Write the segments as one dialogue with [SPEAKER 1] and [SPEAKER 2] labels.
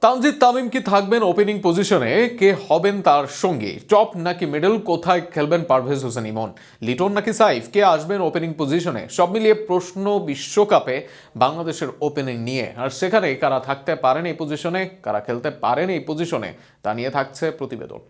[SPEAKER 1] তানজিদ তামিম কি থাকবেন ওপেনিং পজিশনে? কে হবেন তার সঙ্গী? টপ নাকি মিডল? কোথায় খেলবেন পারভেজ হোসেন ইমন? লিটন নাকি সাইফ? কে আসবেন ওপেনিং পজিশনে? সব মিলিয়ে প্রশ্ন বিশ্বকাপে বাংলাদেশের ওপেনিং নিয়ে, আর সেখানে কারা থাকতে পারেন এই পজিশনে, কারা খেলতে পারেন এই পজিশনে, তা নিয়ে থাকছে প্রতিবেদন।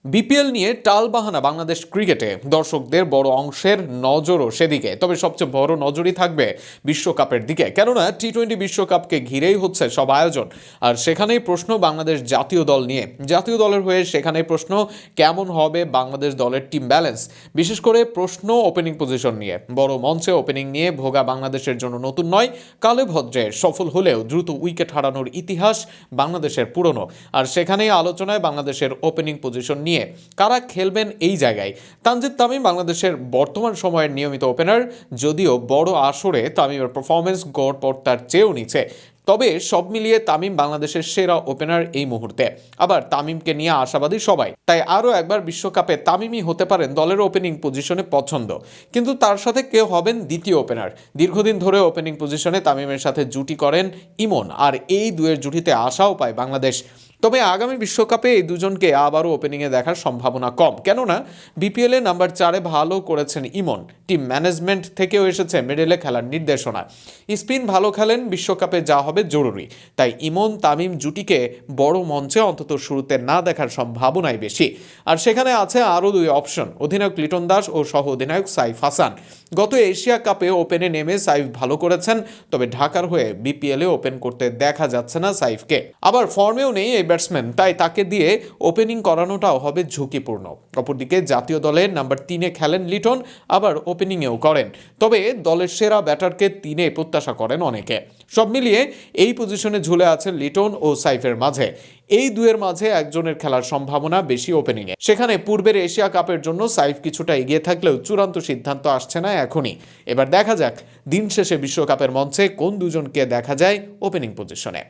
[SPEAKER 1] বিপিএল নিয়ে টালবাহানা বাংলাদেশ ক্রিকেটে, দর্শকদের বড় অংশের নজরও সেদিকে। তবে সবচেয়ে বড় নজরই থাকবে বিশ্বকাপের দিকে, কেননা টি-20 বিশ্বকাপকে ঘিরেই হচ্ছে সব আয়োজন। আর সেখানেই প্রশ্ন বাংলাদেশ জাতীয় দল নিয়ে। জাতীয় দলের হয়ে সেখানেই প্রশ্ন কেমন হবে বাংলাদেশ দলের টিম ব্যালেন্স। বিশেষ করে প্রশ্ন ওপেনিং পজিশন নিয়ে। বড় মঞ্চে ওপেনিং নিয়ে ভোগা বাংলাদেশের জন্য নতুন নয়। কালে ভদ্রে সফল হলেও দ্রুত উইকেট হারানোর ইতিহাস বাংলাদেশের পুরনো। আর সেখানেই আলোচনায় বাংলাদেশের ওপেনিং পজিশন নিয়ে কারা খেলবেন এই জায়গায়। তানজিদ তামিম বাংলাদেশের বর্তমান সময়ের নিয়মিত ওপেনার, যদিও বড় আসরে তামিমের পারফরমেন্স গড়পড় তার চেয়েও নিচে। তবে সব মিলিয়ে তামিম বাংলাদেশের সেরা ওপেনার এই মুহূর্তে। আবার তামিমকে নিয়ে আশাবাদী সবাই, তাই আরও একবার বিশ্বকাপে তামিমই হতে পারেন দলের ওপেনিং পজিশনে পছন্দ। কিন্তু তার সাথে কেউ হবেন দ্বিতীয় ওপেনার। দীর্ঘদিন ধরে ওপেনিং পজিশনে তামিমের সাথে জুটি করেন ইমন, আর এই দুয়ের জুটিতে আশাও পায় বাংলাদেশ। তবে আগামী বিশ্বকাপে এই দুজনকে আবারও ওপেনিংয়ে দেখার সম্ভাবনা কম, কেননা বিপিএলে নাম্বার 4-এ ভালো করেছেন ইমন। টিম ম্যানেজমেন্ট থেকেও এসেছে মিডলে খেলার নির্দেশনা। স্পিন ভালো খেলেন, বিশ্বকাপে যা হবে জরুরি। তাই ইমন তামিম জুটিকে বড় মঞ্চে অন্তত শুরুতে না দেখার সম্ভাবনাই বেশি। আর সেখানে আছে আরও দুই অপশন, অধিনায়ক লিটন দাস ও সহ অধিনায়ক সাইফ হাসান। গত এশিয়া কাপে ওপেনে নেমে সাইফ ভালো করেছেন, তবে ঢাকার হয়ে বিপিএলে ওপেন করতে দেখা যাচ্ছে না সাইফকে। আবার ফর্মেও নেই এই ব্যাটসম্যান, তাই তাকে দিয়ে ওপেনিং করানোটাও হবে ঝুঁকিপূর্ণ। অপরদিকে জাতীয় দলের নাম্বার 3-এ খেলেন লিটন, আবার ওপেনিংয়েও করেন। তবে দলের সেরা ব্যাটারকে 3-এ প্রত্যাশা করেন অনেকে। সব মিলিয়ে এই পজিশনে ঝুলে আছে লিটন ও সাইফের মাঝে। এই দুয়ের মাঝে একজনের খেলার সম্ভাবনা বেশি ওপেনিংয়ে। সেখানে পূর্বের এশিয়া কাপের জন্য সাইফ কিছুটা এগিয়ে থাকলেও চূড়ান্ত সিদ্ধান্ত আসছে না এখনই। এবার দেখা যাক দিন শেষে বিশ্বকাপের মঞ্চে কোন দুজনকে দেখা যায় ওপেনিং পজিশনে।